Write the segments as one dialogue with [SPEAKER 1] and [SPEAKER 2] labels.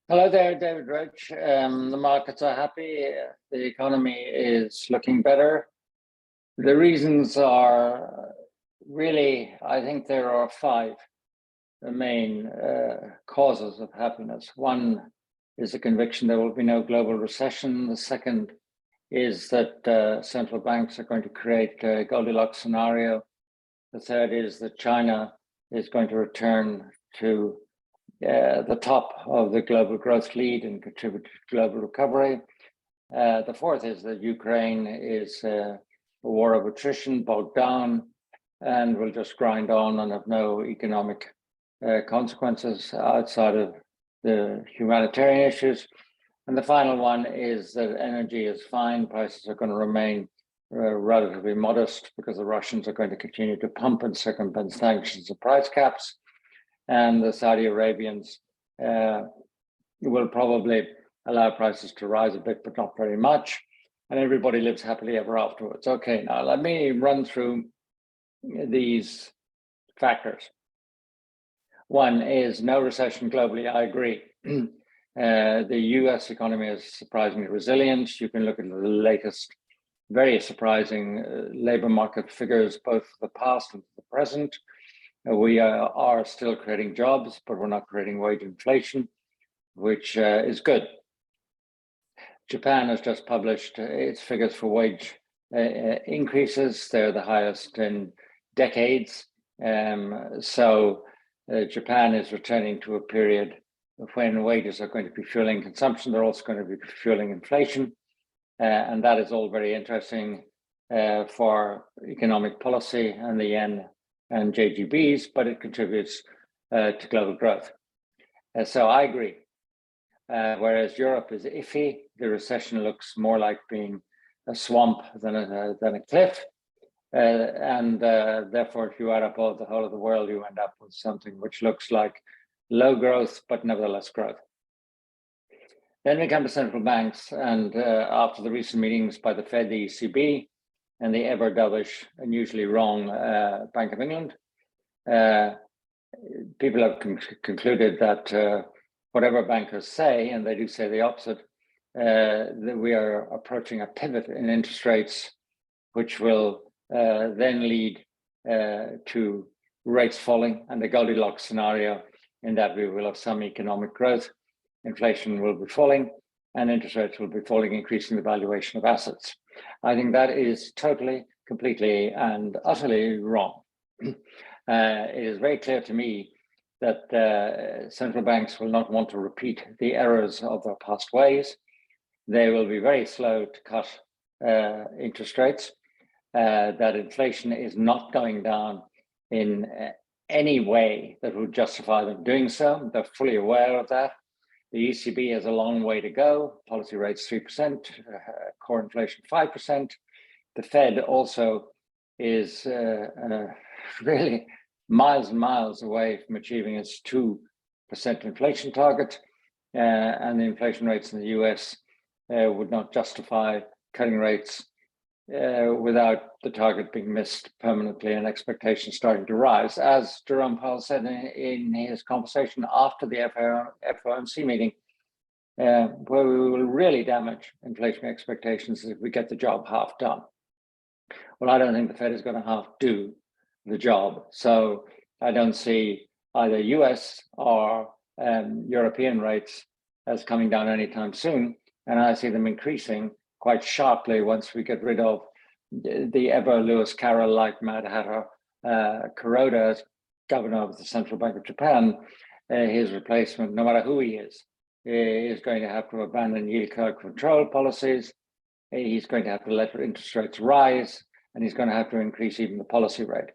[SPEAKER 1] Hello there, David Roche. The markets are happy. The economy is looking better. The reasons are really, I think there are five main causes of happiness. One is the conviction there will be no global recession. The second is that central banks are going to create a Goldilocks scenario. The third is that China is going to return to the top of the global growth lead and contribute to global recovery. The fourth is that Ukraine is a war of attrition, bogged down, and will just grind on and have no economic consequences outside of the humanitarian issues. And the final one is that energy is fine. Prices are going to remain relatively modest because the Russians are going to continue to pump and circumvent sanctions and price caps. And the Saudi Arabians will probably allow prices to rise a bit, but not very much. And everybody lives happily ever afterwards. Okay, now let me run through these factors. One is no recession globally. I agree. The US economy is surprisingly resilient. You can look at the latest, very surprising labor market figures, both for the past and for the present. We are still creating jobs, but we're not creating wage inflation, which is good. Japan has just published its figures for wage increases. They're the highest in decades. So Japan is returning to a period when wages are going to be fueling consumption. They're also going to be fueling inflation. And that is all very interesting for economic policy and the yen and JGBs, but it contributes to global growth. So I agree. Whereas Europe is iffy, the recession looks more like being a swamp than a cliff. And therefore, if you add up the whole of the world, you end up with something which looks like low growth, but nevertheless growth. Then we come to central banks, and after the recent meetings by the Fed, the ECB, and the ever dovish and usually wrong Bank of England, people have concluded that whatever bankers say, and they do say the opposite, that we are approaching a pivot in interest rates, which will then lead to rates falling and the Goldilocks scenario, in that we will have some economic growth, inflation will be falling, and interest rates will be falling, increasing the valuation of assets. I think that is totally, completely, and utterly wrong. It is very clear to me that central banks will not want to repeat the errors of their past ways. They will be very slow to cut interest rates, that inflation is not going down in any way that would justify them doing so. They're fully aware of that. The ECB has a long way to go. Policy rates 3%, core inflation 5%. The Fed also is really miles and miles away from achieving its 2% inflation target. And the inflation rates in the US would not justify cutting rates without the target being missed permanently and expectations starting to rise. As Jerome Powell said in his conversation after the FOMC meeting, where we will really damage inflation expectations if we get the job half done. Well, I don't think the Fed is going to half do the job. So I don't see either US or European rates as coming down anytime soon. And I see them increasing quite sharply once we get rid of the ever Lewis Carroll-like Mad Hatter Kuroda as governor of the Central Bank of Japan. His replacement, no matter who he is going to have to abandon yield curve control policies. He's going to have to let interest rates rise, and he's going to have to increase even the policy rate.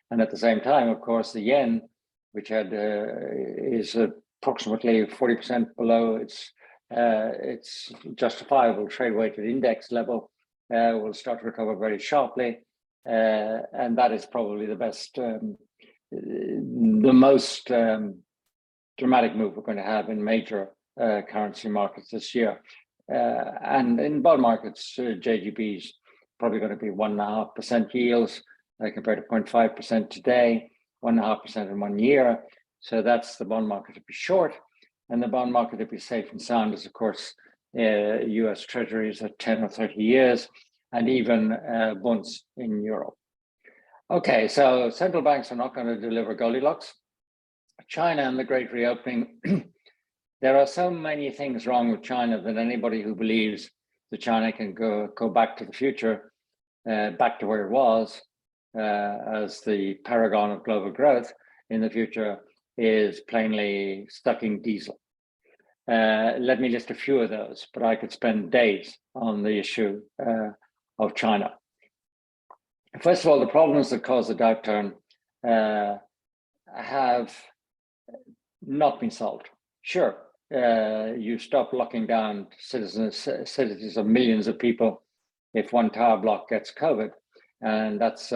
[SPEAKER 1] And at the same time, of course, the yen, which is approximately 40% below its justifiable trade-weighted index level, will start to recover very sharply, and that is probably the most dramatic move we're going to have in major currency markets this year. And in bond markets, JGBs probably going to be 1.5% yields compared to 0.5% today, 1.5% in 1 year. So that's the bond market to be short. And the bond market, to be safe and sound, is, of course, US Treasuries at 10 or 30 years, and even bonds in Europe. Okay, so central banks are not going to deliver Goldilocks. China and the Great Reopening, there are so many things wrong with China that anybody who believes that China can go back to the future, back to where it was, as the paragon of global growth in the future, is plainly sucking diesel. Let me list a few of those, but I could spend days on the issue of China. First of all, the problems that caused the downturn have not been solved. Sure, you stop locking down cities of millions of people if one tower block gets COVID, and that's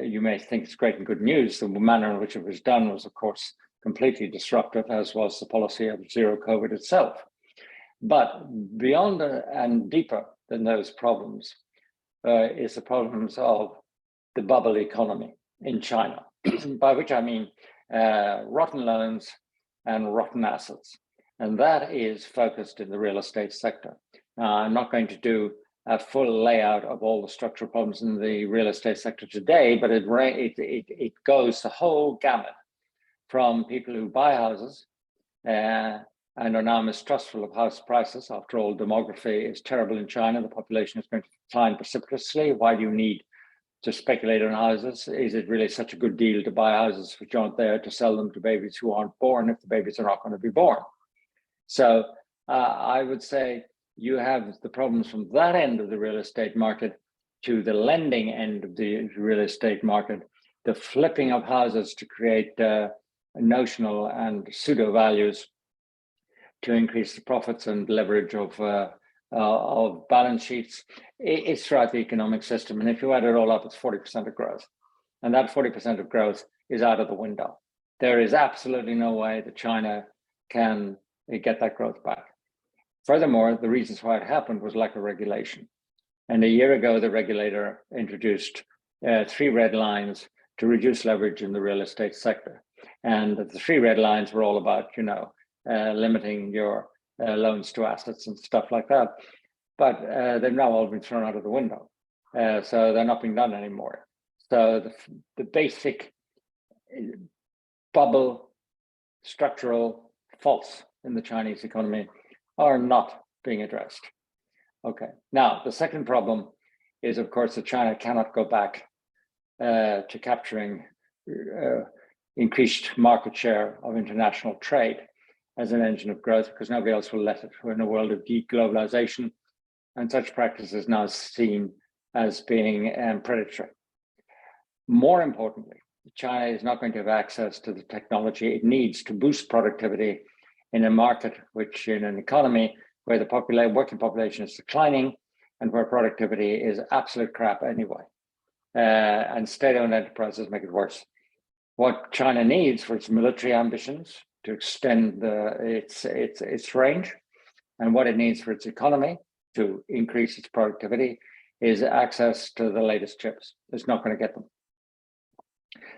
[SPEAKER 1] you may think it's great and good news. The manner in which it was done was, of course, completely disruptive, as was the policy of zero COVID itself. But beyond and deeper than those problems is the problems of the bubble economy in China, by which I mean rotten loans and rotten assets. And that is focused in the real estate sector. I'm not going to do a full layout of all the structural problems in the real estate sector today, but it goes the whole gamut from people who buy houses and are now mistrustful of house prices. After all, demography is terrible in China. The population is going to decline precipitously. Why do you need to speculate on houses? Is it really such a good deal to buy houses which aren't there to sell them to babies who aren't born if the babies are not going to be born? So I would say you have the problems from that end of the real estate market to the lending end of the real estate market, the flipping of houses to create notional and pseudo values to increase the profits and leverage of balance sheets. It's throughout the economic system. And if you add it all up, it's 40% of growth. And that 40% of growth is out of the window. There is absolutely no way that China can get that growth back. Furthermore, the reasons why it happened was lack of regulation. And a year ago, the regulator introduced 3 red lines to reduce leverage in the real estate sector. And the 3 red lines were all about, limiting your loans to assets and stuff like that. But they've now all been thrown out of the window. So they're not being done anymore. So the basic bubble structural faults in the Chinese economy are not being addressed. Okay, now the second problem is, of course, that China cannot go back to capturing increased market share of international trade as an engine of growth, because nobody else will let it. We're in a world of deglobalization, and such practice is now seen as being predatory. More importantly, China is not going to have access to the technology it needs to boost productivity in a market which, in an economy where the working population is declining and where productivity is absolute crap anyway. And state-owned enterprises make it worse. What China needs for its military ambitions to extend its range, and what it needs for its economy to increase its productivity, is access to the latest chips. It's not going to get them.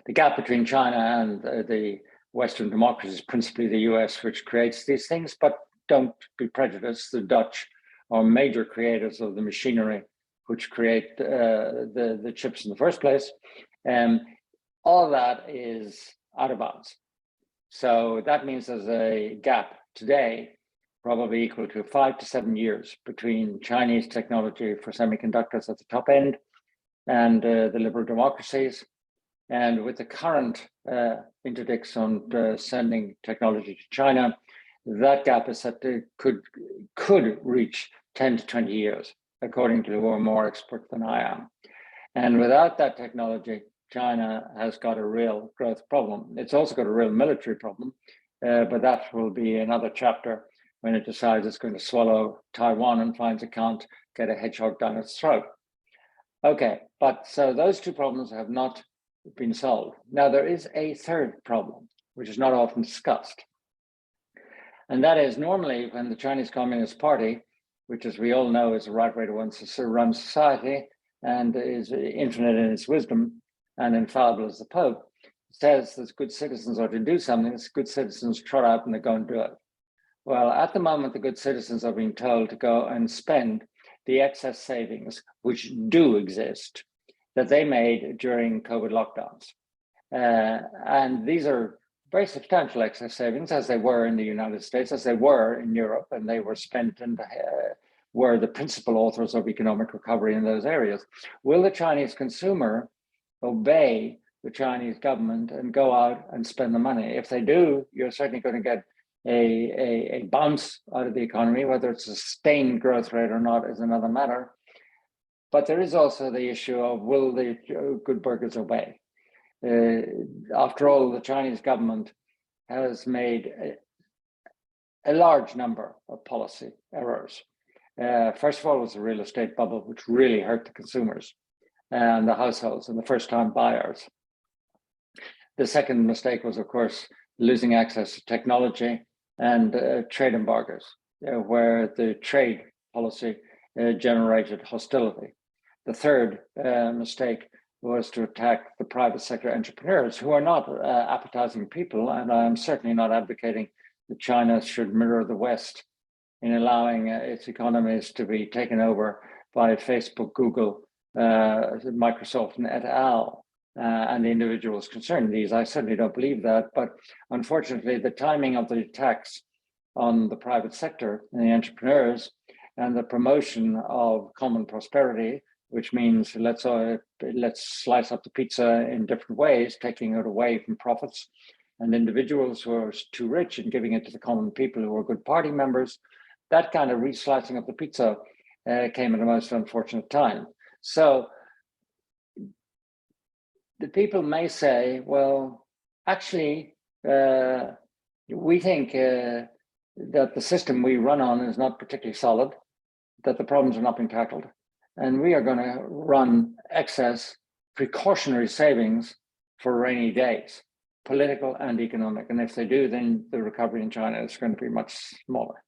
[SPEAKER 1] The gap between China and the Western democracies, principally the US, which creates these things, but don't be prejudiced. The Dutch are major creators of the machinery which create the chips in the first place. All that is out of bounds. So that means there's a gap today, probably equal to 5 to 7 years between Chinese technology for semiconductors at the top end and the liberal democracies. And with the current interdicts on sending technology to China, that gap is set to could reach 10 to 20 years, according to who are more expert than I am. And without that technology, China has got a real growth problem. It's also got a real military problem, but that will be another chapter when it decides it's going to swallow Taiwan and finds it can't get a hedgehog down its throat. Okay, but so those 2 problems have not been solved. Now, there is a third problem, which is not often discussed. And that is, normally when the Chinese Communist Party, which, as we all know, is the right way to run society and is infinite in its wisdom and infallible as the Pope, says that good citizens are to do something, good citizens trot out and they go and do it. Well, at the moment, the good citizens are being told to go and spend the excess savings, which do exist, that they made during COVID lockdowns. And these are very substantial excess savings, as they were in the United States, as they were in Europe, and they were spent and were the principal authors of economic recovery in those areas. Will the Chinese consumer obey the Chinese government and go out and spend the money? If they do, you're certainly going to get a bounce out of the economy. Whether it's a sustained growth rate or not is another matter. But there is also the issue of, will the good burghers obey? After all, the Chinese government has made a large number of policy errors. First of all, was the real estate bubble, which really hurt the consumers and the households and the first-time buyers. The second mistake was, of course, losing access to technology and trade embargoes, where the trade policy generated hostility. The third mistake was to attack the private sector entrepreneurs, who are not appetizing people, and I'm certainly not advocating that China should mirror the West in allowing its economies to be taken over by Facebook, Google, Microsoft, and et al., and the individuals concerned. I certainly don't believe that, but unfortunately, the timing of the attacks on the private sector and the entrepreneurs and the promotion of common prosperity, which means let's slice up the pizza in different ways, taking it away from profits and individuals who are too rich and giving it to the common people who are good party members. That kind of re-slicing of the pizza came at a most unfortunate time. So the people may say, well, actually, we think that the system we run on is not particularly solid, that the problems are not being tackled, and we are going to run excess precautionary savings for rainy days, political and economic. And if they do, then the recovery in China is going to be much smaller.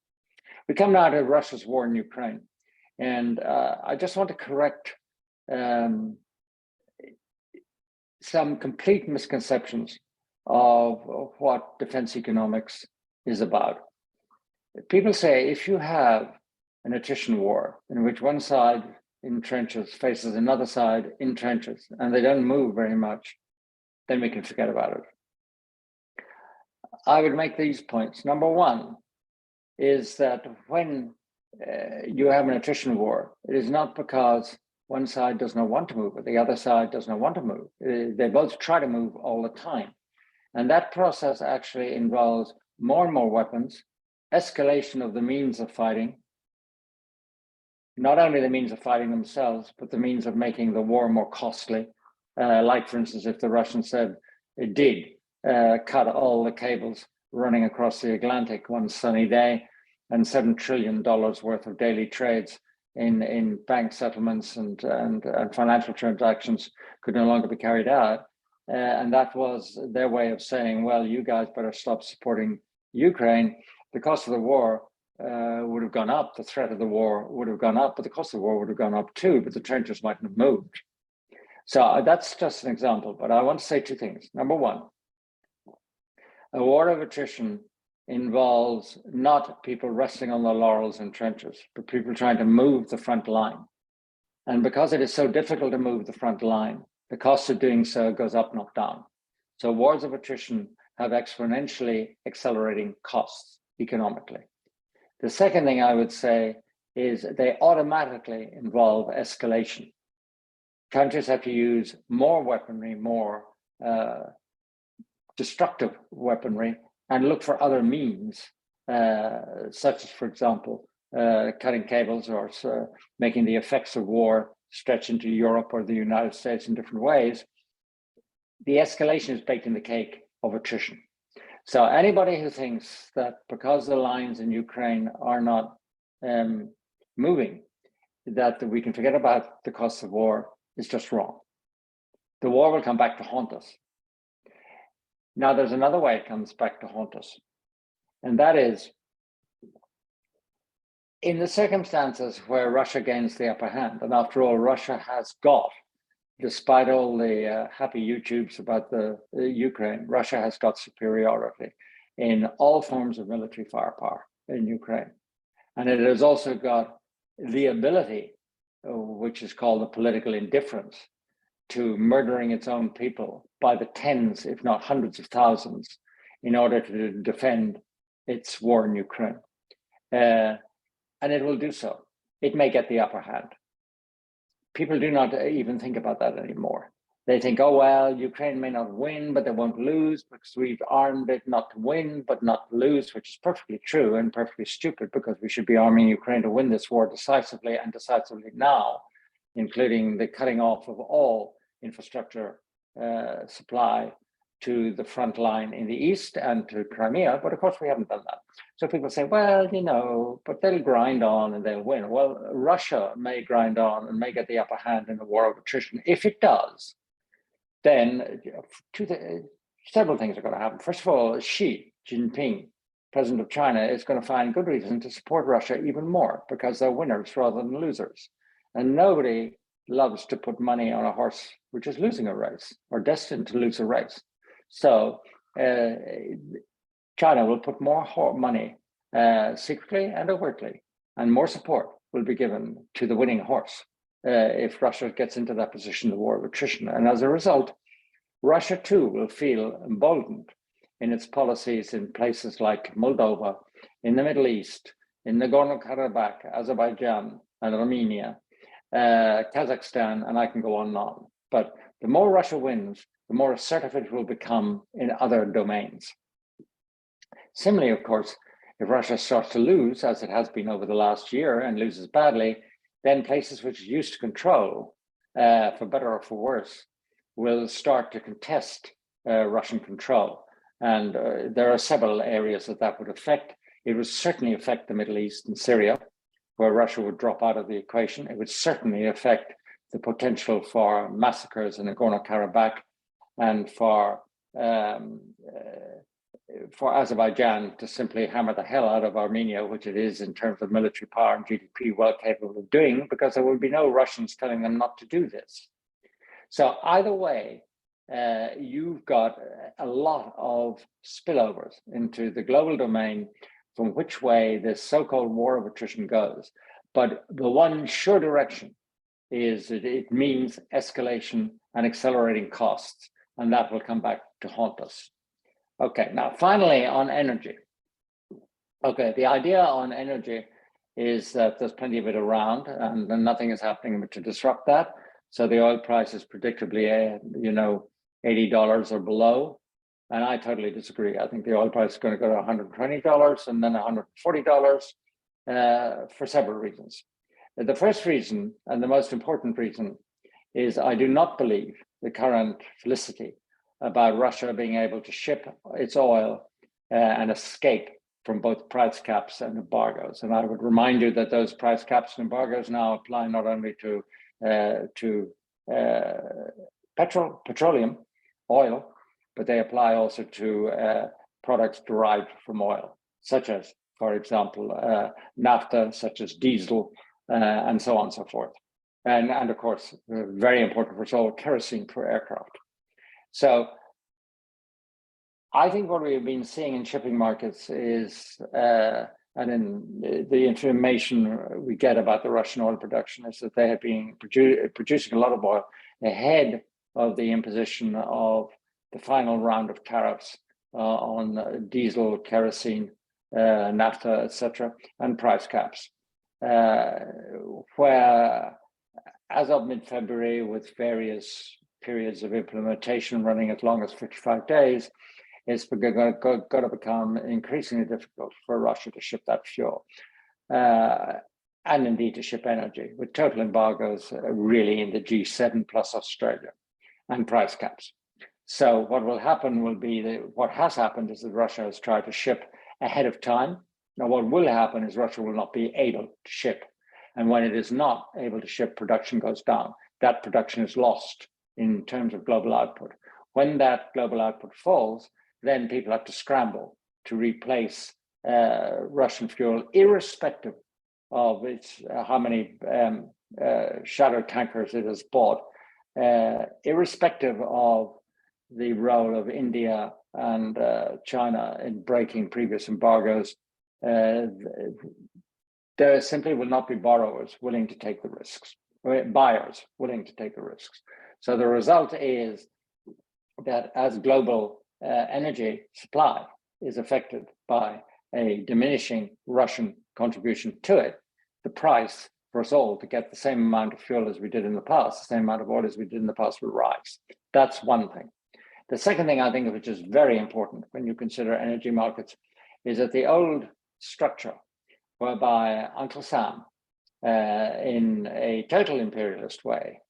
[SPEAKER 1] We come now to Russia's war in Ukraine. And I just want to correct some complete misconceptions of what defense economics is about. People say if you have an attrition war in which one side in trenches faces another side in trenches and they don't move very much, then we can forget about it. I would make these points. Number one is that when you have an attrition war, it is not because one side does not want to move or the other side does not want to move. They both try to move all the time. And that process actually involves more and more weapons, escalation of the means of fighting, not only the means of fighting themselves, but the means of making the war more costly. Like, for instance, if the Russians said it did cut all the cables running across the Atlantic one sunny day, and $7 trillion worth of daily trades in bank settlements and financial transactions could no longer be carried out. And that was their way of saying, well, you guys better stop supporting Ukraine. The cost of the war would have gone up, the threat of the war would have gone up, but the cost of the war would have gone up too, but the trenches mightn't have moved. So that's just an example, but I want to say two things. Number one, a war of attrition involves not people resting on their laurels in trenches, but people trying to move the front line. And because it is so difficult to move the front line, the cost of doing so goes up, not down. So wars of attrition have exponentially accelerating costs economically. The second thing I would say is they automatically involve escalation. Countries have to use more weaponry, more destructive weaponry, and look for other means, such as, for example, cutting cables or making the effects of war stretch into Europe or the United States in different ways. The escalation is baked in the cake of attrition. So anybody who thinks that because the lines in Ukraine are not moving, that we can forget about the cost of war is just wrong. The war will come back to haunt us. Now, there's another way it comes back to haunt us, and that is in the circumstances where Russia gains the upper hand. And after all, Russia has got, despite all the happy YouTubes about the Ukraine, Russia has got superiority in all forms of military firepower. in Ukraine. And it has also got the ability, which is called the political indifference, to murdering its own people by the tens, if not hundreds of thousands, in order to defend its war in Ukraine. And it will do so. It may get the upper hand. People do not even think about that anymore. They think, oh, well, Ukraine may not win, but they won't lose because we've armed it not to win, but not to lose, which is perfectly true and perfectly stupid, because we should be arming Ukraine to win this war decisively, and decisively now, including the cutting off of all infrastructure supply to the front line in the east and to Crimea. But of course, we haven't done that. So people say, well, you know, but they'll grind on and they'll win. Well, Russia may grind on and may get the upper hand in the war of attrition. If it does, then several things are going to happen. First of all, Xi Jinping, president of China, is going to find good reason to support Russia even more, because they're winners rather than losers. And nobody loves to put money on a horse which is losing a race or destined to lose a race. So China will put more money secretly and overtly, and more support will be given to the winning horse if Russia gets into that position, the war of attrition. And as a result, Russia too will feel emboldened in its policies in places like Moldova, in the Middle East, in Nagorno-Karabakh, Azerbaijan, and Armenia, Kazakhstan, and I can go on and on. But the more Russia wins, the more assertive it will become in other domains. Similarly, of course, if Russia starts to lose, as it has been over the last year, and loses badly, then places which it used to control, for better or for worse, will start to contest Russian control. And there are several areas that would affect. It would certainly affect the Middle East and Syria, where Russia would drop out of the equation. It would certainly affect the potential for massacres in Nagorno-Karabakh, and for Azerbaijan to simply hammer the hell out of Armenia, which it is in terms of military power and GDP well capable of doing, because there will be no Russians telling them not to do this. So either way, you've got a lot of spillovers into the global domain from which way this so-called war of attrition goes. But the one sure direction is that it means escalation and accelerating costs, and that will come back to haunt us. Okay, now finally on energy. Okay, the idea on energy is that there's plenty of it around and nothing is happening to disrupt that. So the oil price is predictably, $80 or below. And I totally disagree. I think the oil price is going to go to $120 and then $140 for several reasons. The first reason, and the most important reason, is I do not believe the current felicity about Russia being able to ship its oil and escape from both price caps and embargoes. And I would remind you that those price caps and embargoes now apply not only to petroleum, oil, but they apply also to products derived from oil, such as, for example, naphtha, such as diesel, and so on and so forth. And of course, very important for us all, kerosene for aircraft. So I think what we've been seeing in shipping markets is, and in the information we get about the Russian oil production, is that they have been producing a lot of oil ahead of the imposition of the final round of tariffs on diesel, kerosene, naphtha, etc., and price caps. Where, as of mid-February, with various periods of implementation running as long as 55 days, it's going to become increasingly difficult for Russia to ship that fuel, and indeed to ship energy, with total embargoes really in the G7 plus Australia, and price caps. So what will happen will be that what has happened is that Russia has tried to ship ahead of time. Now, what will happen is Russia will not be able to ship. And when it is not able to ship, production goes down. That production is lost in terms of global output. When that global output falls, then people have to scramble to replace Russian fuel, irrespective of its how many shadow tankers it has bought, irrespective of the role of India and China in breaking previous embargoes, there simply will not be borrowers willing to take the risks, buyers willing to take the risks. So the result is that as global energy supply is affected by a diminishing Russian contribution to it, the price for us all to get the same amount of fuel as we did in the past, the same amount of oil as we did in the past, will rise. That's one thing. The second thing I think, which is very important when you consider energy markets, is that the old structure whereby Uncle Sam, in a total imperialist way,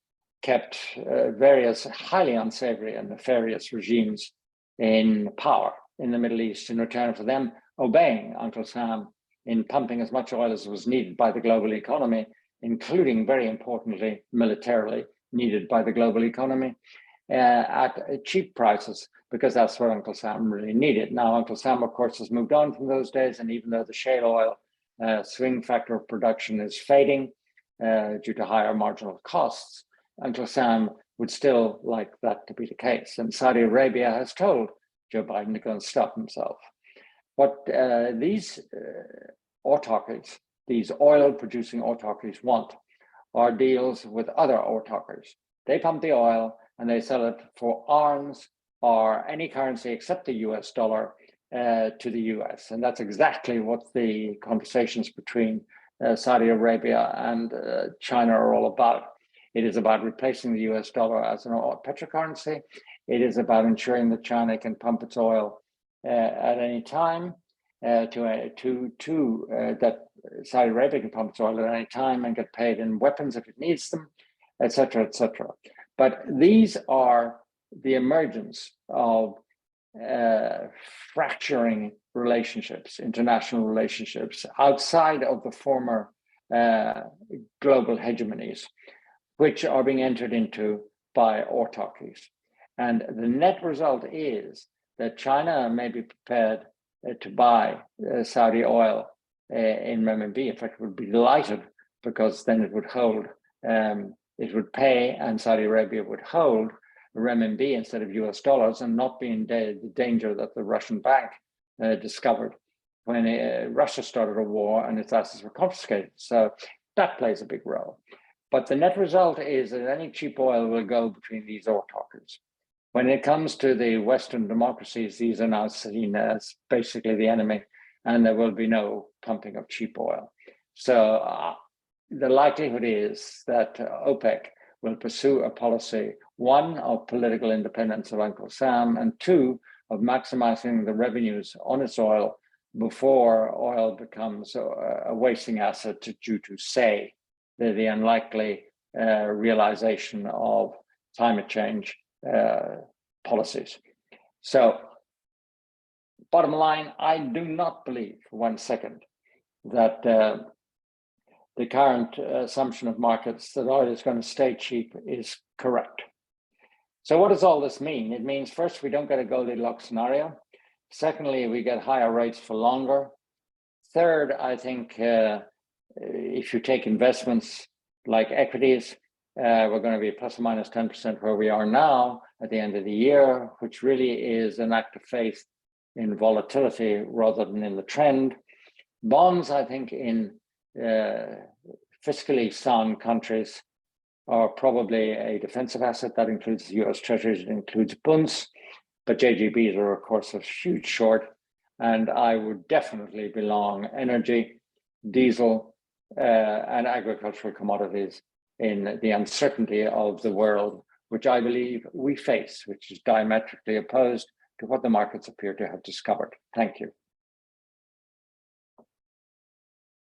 [SPEAKER 1] kept various highly unsavory and nefarious regimes in power in the Middle East in return for them obeying Uncle Sam in pumping as much oil as was needed by the global economy, including, very importantly, militarily needed by the global economy, at cheap prices, because that's what Uncle Sam really needed. Now, Uncle Sam, of course, has moved on from those days, and even though the shale oil swing factor of production is fading due to higher marginal costs, Uncle Sam would still like that to be the case. And Saudi Arabia has told Joe Biden to go and stop himself. What these autocracies, these oil-producing autocracies want are deals with other autocracies. They pump the oil and they sell it for arms or any currency except the US dollar to the US. And that's exactly what the conversations between Saudi Arabia and China are all about. It is about replacing the US dollar as an petrocurrency. It is about ensuring that China can pump its oil at any time, that Saudi Arabia can pump its oil at any time and get paid in weapons if it needs them, et cetera, et cetera. But these are the emergence of fracturing relationships, international relationships outside of the former global hegemonies, which are being entered into by autocracies. And the net result is that China may be prepared to buy Saudi oil in renminbi. In fact, it would be delighted, because then it would hold, it would pay, and Saudi Arabia would hold renminbi instead of US dollars and not be in the danger that the Russian bank discovered when Russia started a war and its assets were confiscated. So that plays a big role. But the net result is that any cheap oil will go between these autocracies. When it comes to the Western democracies, these are now seen as basically the enemy, and there will be no pumping of cheap oil. So the likelihood is that OPEC will pursue a policy, one, of political independence of Uncle Sam, and two, of maximizing the revenues on its oil before oil becomes a wasting asset due to, say, the unlikely realization of climate change policies. So, bottom line, I do not believe for 1 second that the current assumption of markets that oil is going to stay cheap is correct. So what does all this mean? It means, first, we don't get a Goldilocks scenario. Secondly, we get higher rates for longer. Third, I think if you take investments like equities, we're going to be plus or minus 10% where we are now at the end of the year, which really is an act of faith in volatility rather than in the trend. Bonds, I think, in fiscally sound countries are probably a defensive asset. That includes the US Treasuries, it includes bunds, but JGBs are, of course, a huge short. And I would definitely belong energy, diesel, and agricultural commodities in the uncertainty of the world, which I believe we face, which is diametrically opposed to what the markets appear to have discovered. Thank you.